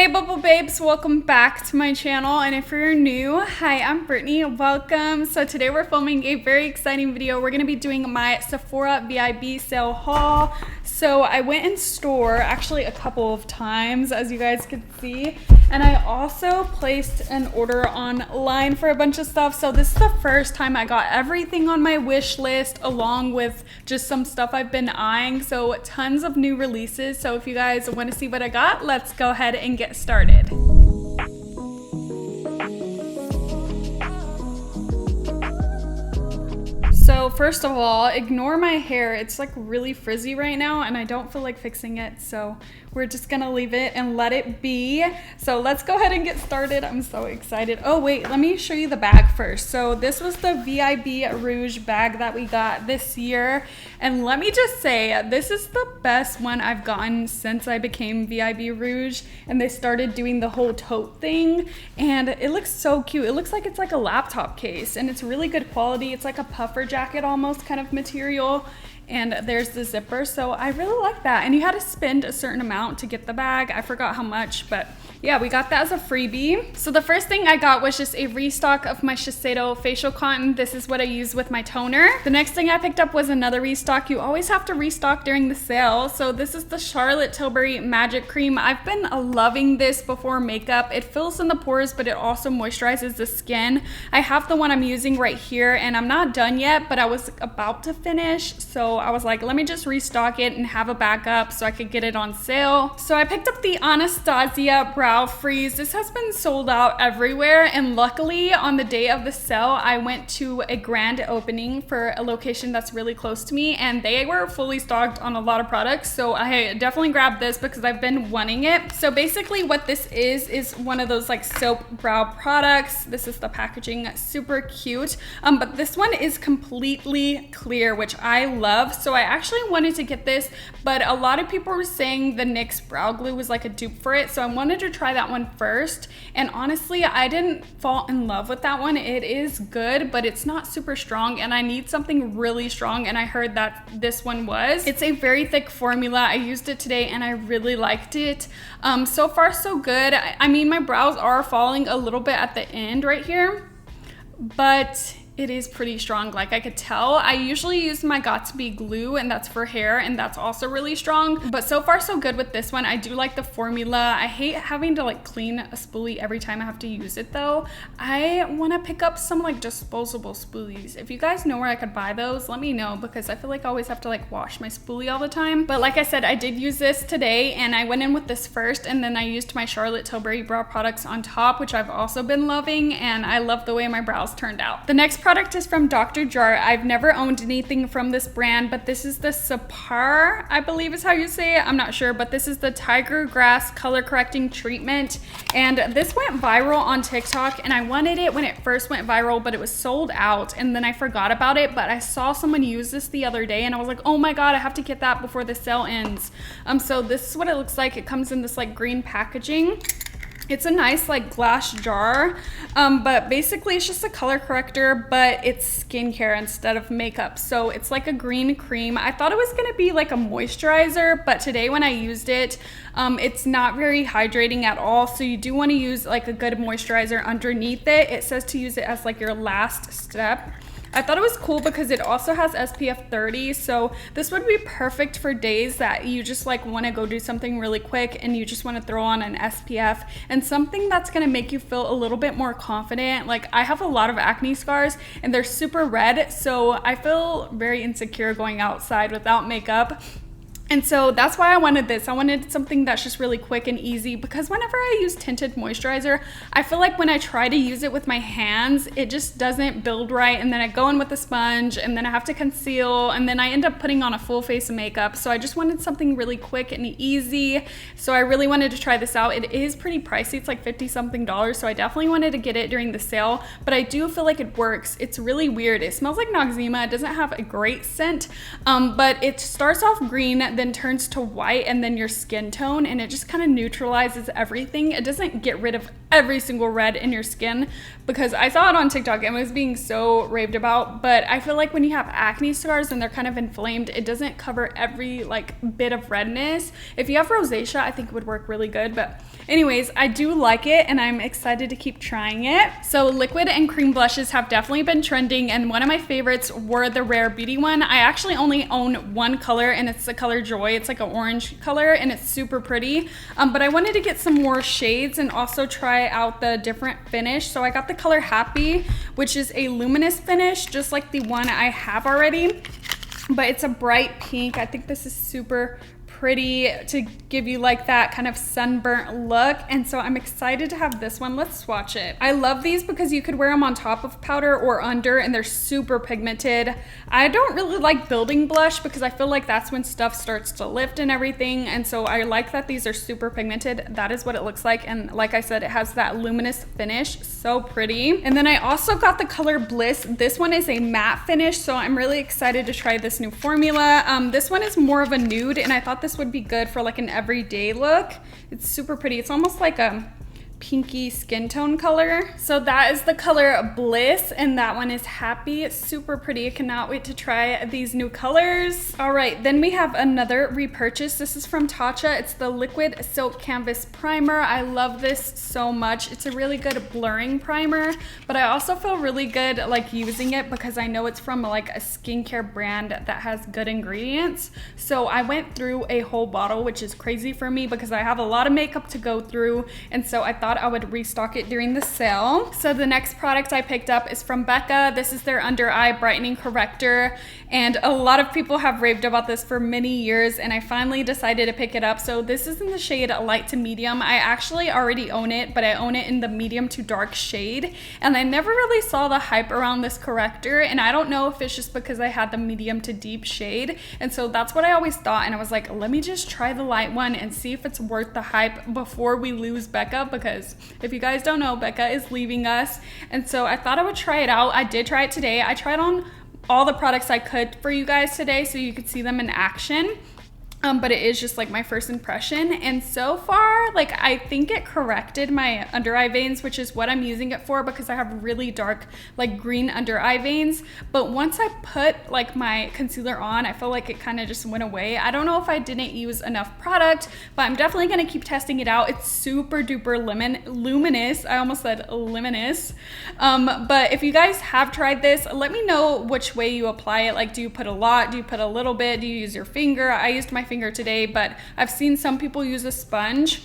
Hey Bubble Babes, welcome back to my channel, and if you're new, hi, I'm Brittany, welcome. So today we're filming a very exciting video. We're going to be doing my Sephora Vib sale haul. So I went in store actually a couple of times, as you guys can see, and I also placed an order online for a bunch of stuff. So this is the first time I got everything on my wish list along with just some stuff I've been eyeing. So tons of new releases. So if you guys want to see what I got, let's go ahead and get started. So first of all, ignore my hair. It's like really frizzy right now and I don't feel like fixing it. So we're just gonna leave it and let it be. So let's go ahead and get started. I'm so excited. Oh wait, let me show you the bag first. So this was the Vib Rouge bag that we got this year. And let me just say, this is the best one I've gotten since I became Vib Rouge and they started doing the whole tote thing. And it looks so cute. It looks like it's like a laptop case and it's really good quality. It's like a puffer jacket almost kind of material. And there's the zipper, so I really like that. And you had to spend a certain amount to get the bag. I forgot how much, but yeah, we got that as a freebie. So the first thing I got was just a restock of my Shiseido facial cotton. This is what I use with my toner. The next thing I picked up was another restock. You always have to restock during the sale. So this is the Charlotte Tilbury Magic Cream. I've been loving this before makeup. It fills in the pores, but it also moisturizes the skin. I have the one I'm using right here and I'm not done yet, but I was about to finish. So I was like, let me just restock it and have a backup so I could get it on sale. So I picked up the Anastasia Brow Freeze. This has been sold out everywhere, and luckily on the day of the sale I went to a grand opening for a location that's really close to me and they were fully stocked on a lot of products, so I definitely grabbed this because I've been wanting it. So basically what this is one of those like soap brow products. This is the packaging, super cute, but this one is completely clear, which I love. So I actually wanted to get this, but a lot of people were saying the NYX brow glue was like a dupe for it, so I wanted to try that one first. And honestly, I didn't fall in love with that one. It is good, but it's not super strong and I need something really strong, and I heard that this one was. It's a very thick formula. I used it today and I really liked it. So far so good. I mean, my brows are falling a little bit at the end right here, but it is pretty strong, like I could tell. I usually use my Got2b glue and that's for hair and that's also really strong, but so far so good with this one. I do like the formula. I hate having to like clean a spoolie every time I have to use it though. I want to pick up some like disposable spoolies. If you guys know where I could buy those, let me know, because I feel like I always have to like wash my spoolie all the time. But like I said, I did use this today and I went in with this first and then I used my Charlotte Tilbury brow products on top, which I've also been loving, and I love the way my brows turned out. The next product is from Dr. Jar. I've never owned anything from this brand, but this is the Sephora, I believe is how you say it. I'm not sure, but this is the Tiger Grass color correcting treatment. And this went viral on TikTok and I wanted it when it first went viral, but it was sold out and then I forgot about it. But I saw someone use this the other day and I was like, oh my God, I have to get that before the sale ends. So this is what it looks like. It comes in this like green packaging. It's a nice like glass jar, but basically it's just a color corrector, but it's skincare instead of makeup. So it's like a green cream. I thought it was gonna be like a moisturizer, but today when I used it, it's not very hydrating at all. So you do wanna use like a good moisturizer underneath it. It says to use it as like your last step. I thought it was cool because it also has SPF 30, so this would be perfect for days that you just like want to go do something really quick and you just want to throw on an SPF and something that's going to make you feel a little bit more confident. Like I have a lot of acne scars and they're super red, so I feel very insecure going outside without makeup. And so that's why I wanted this. I wanted something that's just really quick and easy, because whenever I use tinted moisturizer, I feel like when I try to use it with my hands, it just doesn't build right. And then I go in with a sponge and then I have to conceal and then I end up putting on a full face of makeup. So I just wanted something really quick and easy. So I really wanted to try this out. It is pretty pricey. It's like $50 something. So I definitely wanted to get it during the sale, but I do feel like it works. It's really weird. It smells like Noxzema. It doesn't have a great scent, but it starts off green. then turns to white and then your skin tone, and it just kind of neutralizes everything. It doesn't get rid of every single red in your skin, because I saw it on TikTok and it was being so raved about, but I feel like when you have acne scars and they're kind of inflamed, it doesn't cover every like bit of redness. If you have rosacea, I think it would work really good. But anyways, I do like it and I'm excited to keep trying it. So liquid and cream blushes have definitely been trending, and one of my favorites were the Rare Beauty one. I actually only own one color, and it's the color Joy. It's like an orange color and it's super pretty, but I wanted to get some more shades and also try out the different finish. So I got the color Happy, which is a luminous finish just like the one I have already, but it's a bright pink. I think this is super pretty to give you like that kind of sunburnt look, and so I'm excited to have this one. Let's swatch it. I love these because you could wear them on top of powder or under, and they're super pigmented. I don't really like building blush because I feel like that's when stuff starts to lift and everything, and so I like that these are super pigmented. That is what it looks like, and like I said, it has that luminous finish. So pretty. And then I also got the color Bliss. This one is a matte finish, so I'm really excited to try this new formula. This one is more of a nude, and I thought this would be good for like an everyday look. It's super pretty. It's almost like a pinky skin tone color. So that is the color Bliss, and that one is Happy. It's super pretty. I cannot wait to try these new colors. All right, then we have another repurchase. This is from Tatcha. It's the Liquid Silk Canvas Primer. I love this so much. It's a really good blurring primer, but I also feel really good like using it because I know it's from like a skincare brand that has good ingredients. So I went through a whole bottle, which is crazy for me because I have a lot of makeup to go through, and so I thought I would restock it during the sale. So the next product I picked up is from Becca. This is their under eye brightening corrector, and a lot of people have raved about this for many years, and I finally decided to pick it up. So this is in the shade light to medium. I actually already own it, but I own it in the medium to dark shade, and I never really saw the hype around this corrector, and I don't know if it's just because I had the medium to deep shade, and so that's what I always thought, and I was like, let me just try the light one and see if it's worth the hype before we lose Becca, because if you guys don't know, Becca is leaving us, and so I thought I would try it out. I did try it today. I tried on all the products I could for you guys today so you could see them in action. But it is just like my first impression, and so far like I think it corrected my under eye veins, which is what I'm using it for because I have really dark like green under eye veins. But once I put like my concealer on, I feel like it kind of just went away. I don't know if I didn't use enough product, but I'm definitely going to keep testing it out. It's super duper luminous. I almost said luminous. But if you guys have tried this, let me know which way you apply it. Like, do you put a lot? Do you put a little bit? Do you use your finger? I used my finger today, but I've seen some people use a sponge,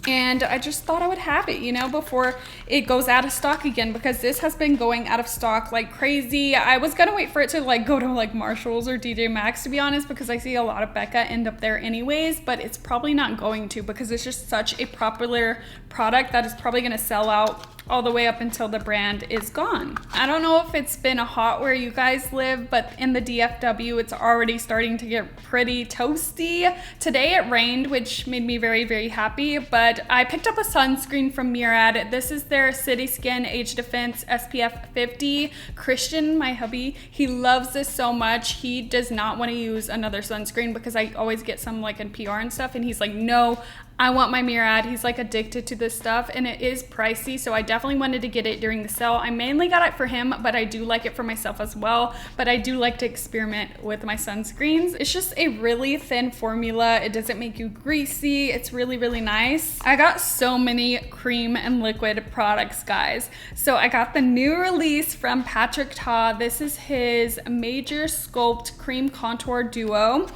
and I just thought I would have it, you know, before it goes out of stock again, because this has been going out of stock like crazy. I was gonna wait for it to like go to like Marshalls or DJ Maxx, to be honest, because I see a lot of Becca end up there anyways, but it's probably not going to because it's just such a popular product that is probably gonna sell out all the way up until the brand is gone. I don't know if it's been hot where you guys live, but in the DFW, it's already starting to get pretty toasty. Today it rained, which made me very, very happy, but I picked up a sunscreen from Murad. This is their City Skin Age Defense SPF 50. Christian, my hubby, he loves this so much. He does not want to use another sunscreen because I always get some like in PR and stuff, and he's like, no, I want my Murad. He's like addicted to this stuff, and it is pricey, so I definitely wanted to get it during the sale. I mainly got it for him, but I do like it for myself as well. But I do like to experiment with my sunscreens. It's just a really thin formula. It doesn't make you greasy. It's really, really nice. I got so many cream and liquid products, guys. So I got the new release from Patrick Ta. This is his Major Sculpt Cream Contour Duo.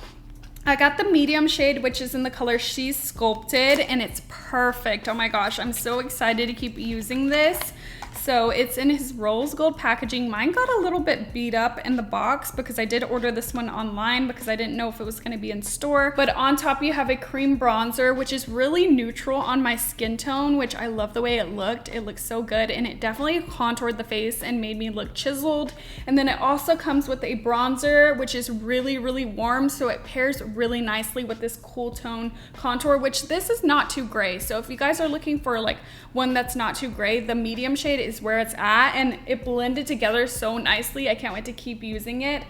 I got the medium shade, which is in the color She's Sculpted, and it's perfect. Oh my gosh, I'm so excited to keep using this. So it's in his rose gold packaging. Mine got a little bit beat up in the box because I did order this one online because I didn't know if it was going to be in store. But on top you have a cream bronzer, which is really neutral on my skin tone, which I love the way it looked. It looks so good, and it definitely contoured the face and made me look chiseled. And then it also comes with a bronzer, which is really, really warm, so it pairs really nicely with this cool tone contour, which this is not too gray. So if you guys are looking for like one that's not too gray, the medium shade is where it's at, and it blended together so nicely. I can't wait to keep using it.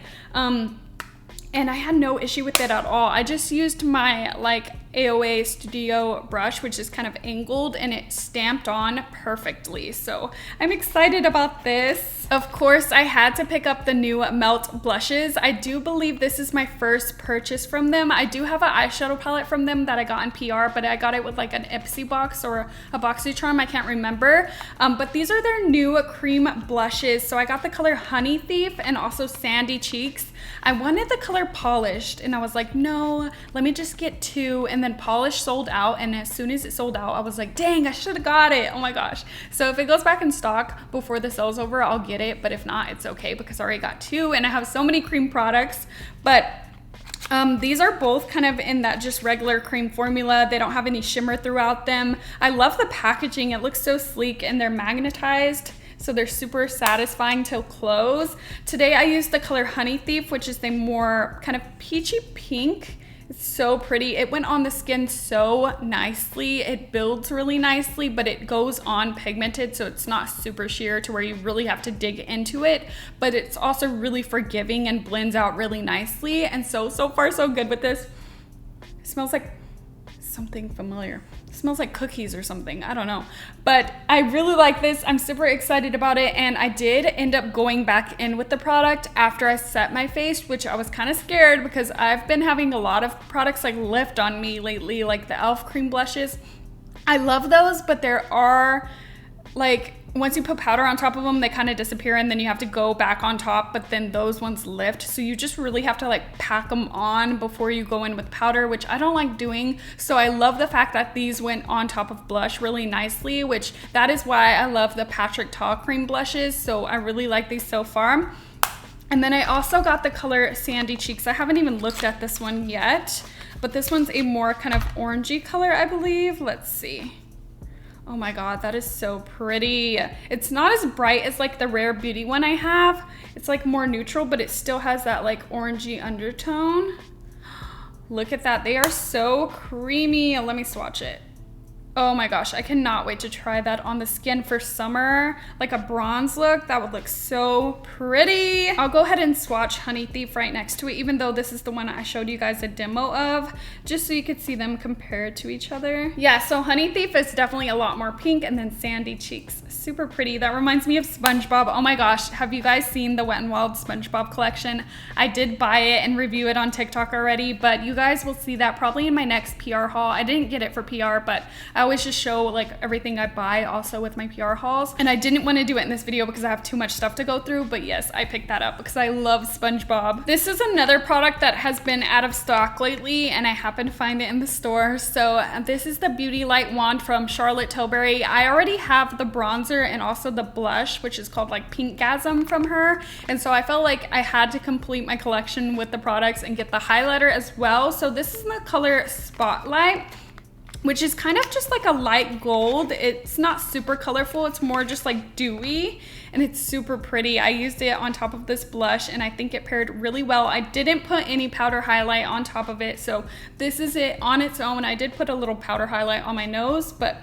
and I had no issue with it at all. I just used my like AOA Studio brush, which is kind of angled, and it stamped on perfectly. So I'm excited about this. Of course, I had to pick up the new Melt blushes. I do believe this is my first purchase from them. I do have an eyeshadow palette from them that I got in PR, but I got it with like an Ipsy box or a BoxyCharm, I can't remember. But these are their new cream blushes. So I got the color Honey Thief and also Sandy Cheeks. I wanted the color Polished, and I was like, no, let me just get two. And then Polished sold out, and as soon as it sold out, I was like, dang, I should have got it. Oh my gosh. So if it goes back in stock before the sale's over, I'll get it, but if not, it's okay because I already got two, and I have so many cream products. But these are both kind of in that just regular cream formula. They don't have any shimmer throughout them. I love the packaging. It looks so sleek, and they're magnetized, so they're super satisfying to close. Today I used the color Honey Thief, which is the more kind of peachy pink. It's so pretty. It went on the skin so nicely. It builds really nicely, but it goes on pigmented, so it's not super sheer to where you really have to dig into it, but it's also really forgiving and blends out really nicely. And so far so good with this. It smells like something familiar. It smells like cookies or something, I don't know, but I really like this. I'm super excited about it, and I did end up going back in with the product after I set my face, which I was kind of scared because I've been having a lot of products like lift on me lately, like the e.l.f. cream blushes. I love those, but there are like, once you put powder on top of them, they kind of disappear, and then you have to go back on top, but then those ones lift. So you just really have to like pack them on before you go in with powder, which I don't like doing. So I love the fact that these went on top of blush really nicely, which that is why I love the Patrick Ta cream blushes. So I really like these so far. And then I also got the color Sandy Cheeks. I haven't even looked at this one yet, but this one's a more kind of orangey color, I believe. Let's see. Oh my god, that is so pretty. It's not as bright as like the Rare Beauty one I have. It's like more neutral, but it still has that like orangey undertone. Look at that. They are so creamy. Let me swatch it. Oh my gosh, I cannot wait to try that on the skin for summer. Like a bronze look, that would look so pretty. I'll go ahead and swatch Honey Thief right next to it, even though this is the one I showed you guys a demo of, just so you could see them compared to each other. Yeah, so Honey Thief is definitely a lot more pink, and then Sandy Cheeks, super pretty. That reminds me of SpongeBob. Oh my gosh, have you guys seen the Wet n Wild SpongeBob collection? I did buy it and review it on TikTok already, but you guys will see that probably in my next PR haul. I didn't get it for PR, but I always just show like everything I buy also with my PR hauls, and I didn't want to do it in this video because I have too much stuff to go through, but yes, I picked that up because I love SpongeBob. This is another product that has been out of stock lately, and I happened to find it in the store. So this is the Beauty Light Wand from Charlotte Tilbury. I already have the bronzer and also the blush, which is called like Pinkgasm from her, and so I felt like I had to complete my collection with the products and get the highlighter as well. So this is the color Spotlight, which is kind of just like a light gold. It's not super colorful, it's more just like dewy, and it's super pretty. I used it on top of this blush, and I think it paired really well. I didn't put any powder highlight on top of it, so this is it on its own. I did put a little powder highlight on my nose, but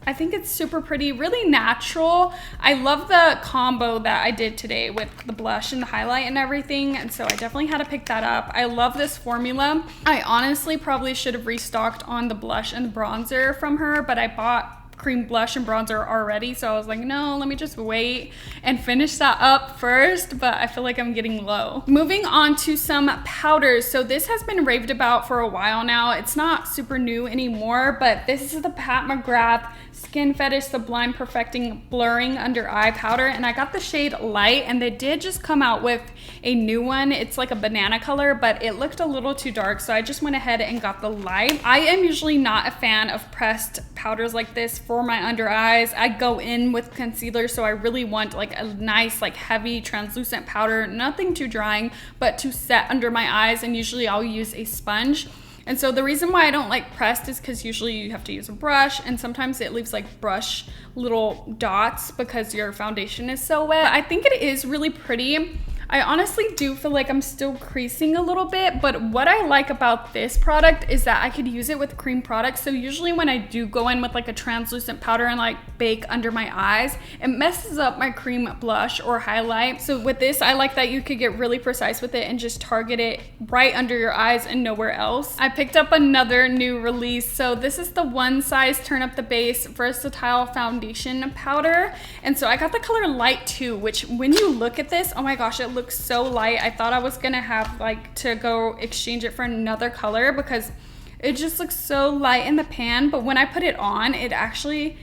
I think it's super pretty, really natural. I love the combo that I did today with the blush and the highlight and everything, and so I definitely had to pick that up. I love this formula. I honestly probably should have restocked on the blush and the bronzer from her, but I bought cream blush and bronzer already, so I was like, no, let me just wait and finish that up first, but I feel like I'm getting low. Moving on to some powders. So this has been raved about for a while now. It's not super new anymore, but this is the Pat McGrath Skin Fetish Sublime Perfecting Blurring Under Eye Powder, and I got the shade Light, and they did just come out with a new one. It's like a banana color, but it looked a little too dark, so I just went ahead and got the Light. I am usually not a fan of pressed powders like this for my under eyes. I go in with concealer, so I really want like a nice like heavy translucent powder, nothing too drying, but to set under my eyes, and usually I'll use a sponge. And so the reason why I don't like pressed is because usually you have to use a brush, and sometimes it leaves like brush little dots because your foundation is so wet. I think it is really pretty. I honestly do feel like I'm still creasing a little bit, but what I like about this product is that I could use it with cream products. So usually when I do go in with like a translucent powder and like bake under my eyes, it messes up my cream blush or highlight. So with this, I like that you could get really precise with it and just target it right under your eyes and nowhere else. I picked up another new release. So this is the One Size Turn Up the Base Versatile Foundation Powder. And so I got the color Light 2, which when you look at this, oh my gosh, it looks so light. I thought I was gonna have like to go exchange it for another color because it just looks so light in the pan, but when I put it on, it actually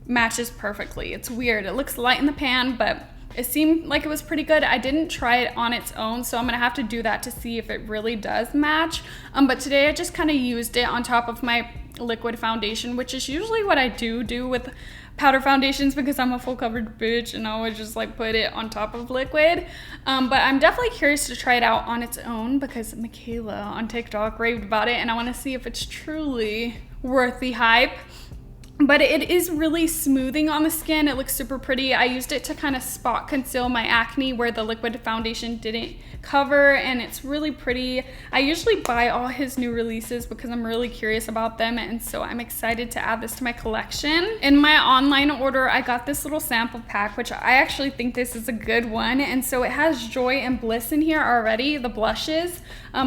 matches perfectly. It's weird. It looks light in the pan, but it seemed like it was pretty good. I didn't try it on its own, so I'm gonna have to do that to see if it really does match. But today I just kind of used it on top of my liquid foundation, which is usually what I do with powder foundations because I'm a full coverage bitch and I always just like put it on top of liquid. But I'm definitely curious to try it out on its own because Michaela on TikTok raved about it and I want to see if it's truly worth the hype. But it is really smoothing on the skin. It looks super pretty. I used it to kind of spot conceal my acne where the liquid foundation didn't cover, and it's really pretty. I usually buy all his new releases because I'm really curious about them, and so I'm excited to add this to my collection. In my online order, I got this little sample pack, which I actually think this is a good one, and so it has Joy and Bliss in here already, the blushes,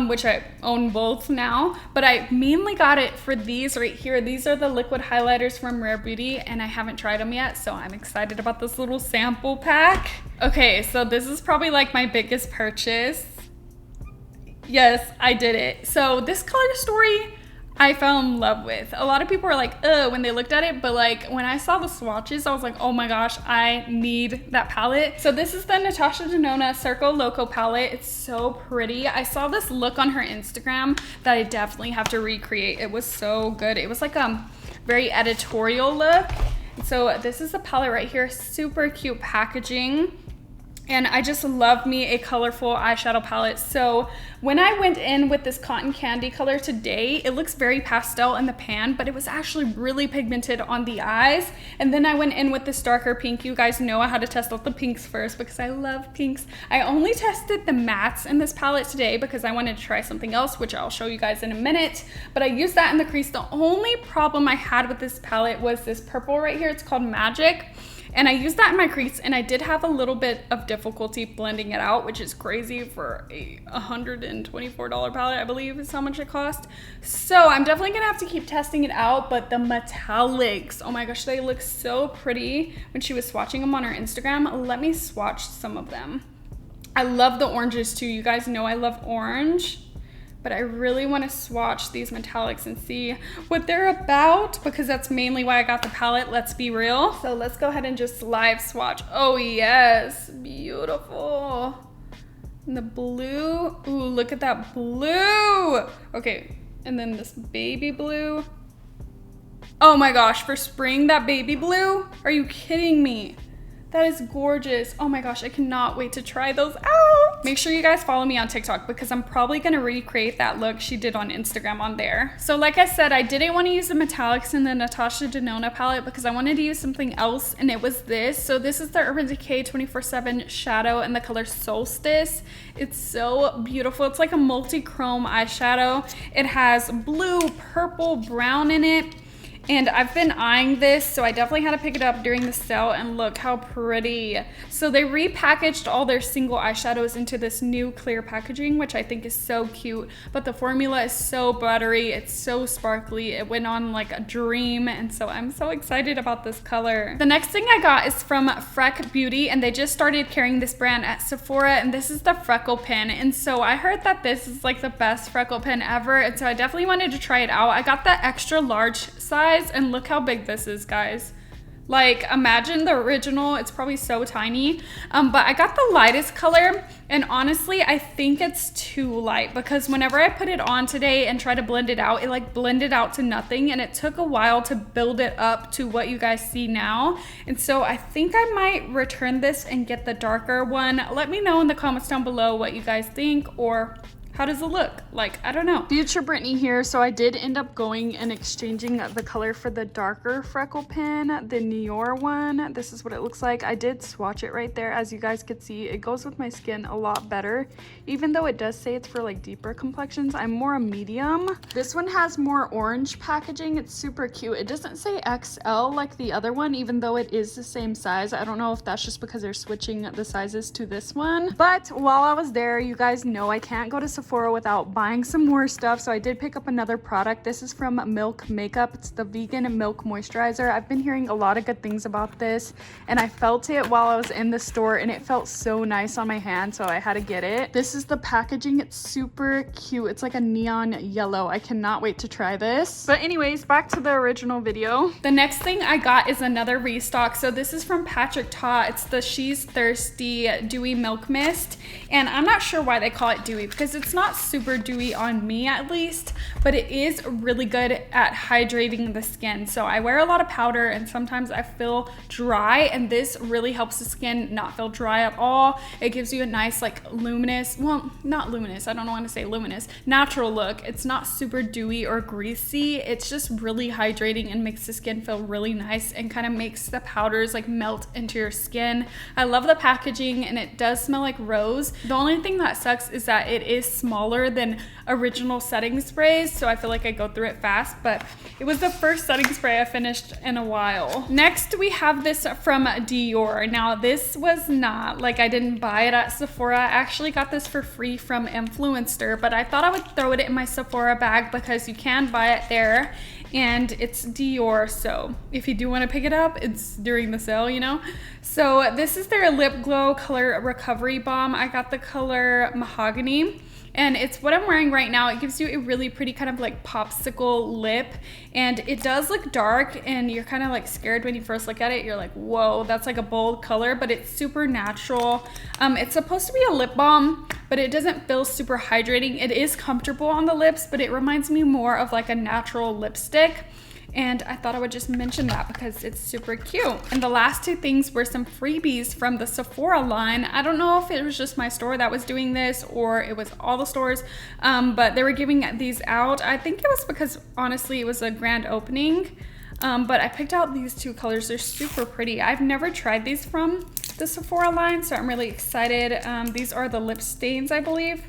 which I own both now, but I mainly got it for these right here. These are the liquid highlighters from Rare Beauty, and I haven't tried them yet, so I'm excited about this little sample pack. Okay, so this is probably like my biggest purchase. Yes, I did it. So this color story I fell in love with. A lot of people were like, ugh, when they looked at it, but like when I saw the swatches, I was like, oh my gosh, I need that palette. So this is the Natasha Denona Circo Loco palette. It's so pretty. I saw this look on her Instagram that I definitely have to recreate. It was so good. It was like a very editorial look. So this is the palette right here, super cute packaging. And I just love me a colorful eyeshadow palette. So when I went in with this cotton candy color today, it looks very pastel in the pan, but it was actually really pigmented on the eyes. And then I went in with this darker pink. You guys know I had to test out the pinks first because I love pinks. I only tested the mattes in this palette today because I wanted to try something else, which I'll show you guys in a minute. But I used that in the crease. The only problem I had with this palette was this purple right here. It's called Magic. And I used that in my crease, and I did have a little bit of difficulty blending it out, which is crazy for a $124 palette, I believe is how much it cost. So I'm definitely gonna have to keep testing it out, but the metallics, oh my gosh, they look so pretty. When she was swatching them on her Instagram, let me swatch some of them. I love the oranges too. You guys know I love orange. But I really want to swatch these metallics and see what they're about because that's mainly why I got the palette, let's be real. So let's go ahead and just live swatch. Oh yes, beautiful. And the blue, ooh, look at that blue. Okay, and then this baby blue. Oh my gosh, for spring, that baby blue? Are you kidding me? That is gorgeous. Oh my gosh, I cannot wait to try those out. Make sure you guys follow me on TikTok because I'm probably gonna recreate that look she did on Instagram on there. So like I said, I didn't want to use the metallics in the Natasha Denona palette because I wanted to use something else, and it was this. So this is the Urban Decay 24/7 Shadow in the color Solstice. It's so beautiful. It's like a multi-chrome eyeshadow. It has blue, purple, brown in it. And I've been eyeing this, so I definitely had to pick it up during the sale, and look how pretty. So they repackaged all their single eyeshadows into this new clear packaging, which I think is so cute. But the formula is so buttery, it's so sparkly. It went on like a dream, and so I'm so excited about this color. The next thing I got is from Freck Beauty, and they just started carrying this brand at Sephora, and this is the Freckle Pen. And so I heard that this is like the best freckle pen ever, and so I definitely wanted to try it out. I got the extra large size, and look how big this is, guys. Like, imagine the original. It's probably so tiny. But I got the lightest color, and honestly, I think it's too light because whenever I put it on today and try to blend it out, it like blended out to nothing, and it took a while to build it up to what you guys see now. And so I think I might return this and get the darker one. Let me know in the comments down below what you guys think or How does it look? Like, I don't know. Future Brittany here. So I did end up going and exchanging the color for the darker freckle pen, the Nior one. This is what it looks like. I did swatch it right there. As you guys could see, it goes with my skin a lot better. Even though it does say it's for like deeper complexions, I'm more a medium. This one has more orange packaging. It's super cute. It doesn't say XL like the other one, even though it is the same size. I don't know if that's just because they're switching the sizes to this one. But while I was there, you guys know I can't go to Sephora without buying some more stuff, so I did pick up another product. This is from Milk Makeup. It's the vegan milk moisturizer. I've been hearing a lot of good things about this, and I felt it while I was in the store, and it felt so nice on my hand, so I had to get it. This is the packaging. It's super cute. It's like a neon yellow. I cannot wait to try this. But anyways, back to the original video. The next thing I got is another restock. So this is from Patrick Ta. It's the She's Thirsty Dewy Milk Mist, and I'm not sure why they call it dewy because it's not super dewy on me at least, but it is really good at hydrating the skin. So I wear a lot of powder and sometimes I feel dry, and this really helps the skin not feel dry at all. It gives you a nice like luminous, well, not luminous, I don't want to say luminous, natural look. It's not super dewy or greasy. It's just really hydrating and makes the skin feel really nice and kind of makes the powders like melt into your skin. I love the packaging, and it does smell like rose. The only thing that sucks is that it is smaller than original setting sprays, so I feel like I go through it fast, but it was the first setting spray I finished in a while. Next, we have this from Dior. Now, this was not, like, I didn't buy it at Sephora. I actually got this for free from Influencer, but I thought I would throw it in my Sephora bag because you can buy it there, and it's Dior, so if you do want to pick it up, it's during the sale, you know? So this is their Lip Glow Color Recovery Balm. I got the color Mahogany, and it's what I'm wearing right now. It gives you a really pretty kind of like popsicle lip, and it does look dark, and you're kind of like scared when you first look at it. You're like, whoa, that's like a bold color, but it's super natural. It's supposed to be a lip balm, but it doesn't feel super hydrating. It is comfortable on the lips, but it reminds me more of like a natural lipstick. And I thought I would just mention that because it's super cute. And the last two things were some freebies from the Sephora line. I don't know if it was just my store that was doing this or it was all the stores, but they were giving these out. I think it was because honestly it was a grand opening, but I picked out these two colors. They're super pretty. I've never tried these from the Sephora line, so I'm really excited. These are the lip stains, I believe.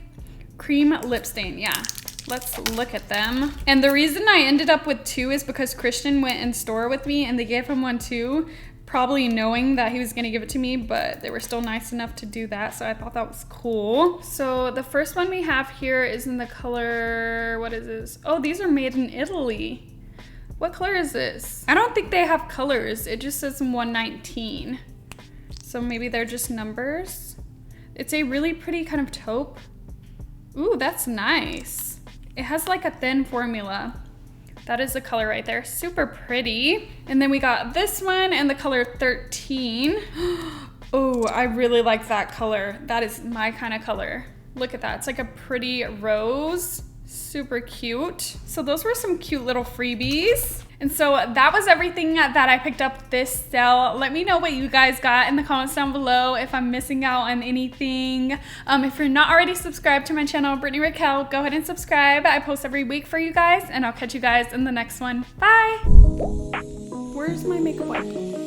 Cream lip stain, yeah. Let's look at them. And the reason I ended up with two is because Christian went in store with me and they gave him one too, probably knowing that he was gonna give it to me, but they were still nice enough to do that, so I thought that was cool. So the first one we have here is in the color, what is this? Oh, these are made in Italy. What color is this? I don't think they have colors. It just says 119. So maybe they're just numbers. It's a really pretty kind of taupe. Ooh, that's nice. It has like a thin formula. That is the color right there. Super pretty. And then we got this one in the color 13. Oh, I really like that color. That is my kind of color. Look at that. It's like a pretty rose. Super cute. So those were some cute little freebies. And so that was everything that I picked up this sale. Let me know what you guys got in the comments down below, if I'm missing out on anything. If you're not already subscribed to my channel, BritanyRaquell, go ahead and subscribe. I post every week for you guys, and I'll catch you guys in the next one. Bye! Where's my makeup wipe?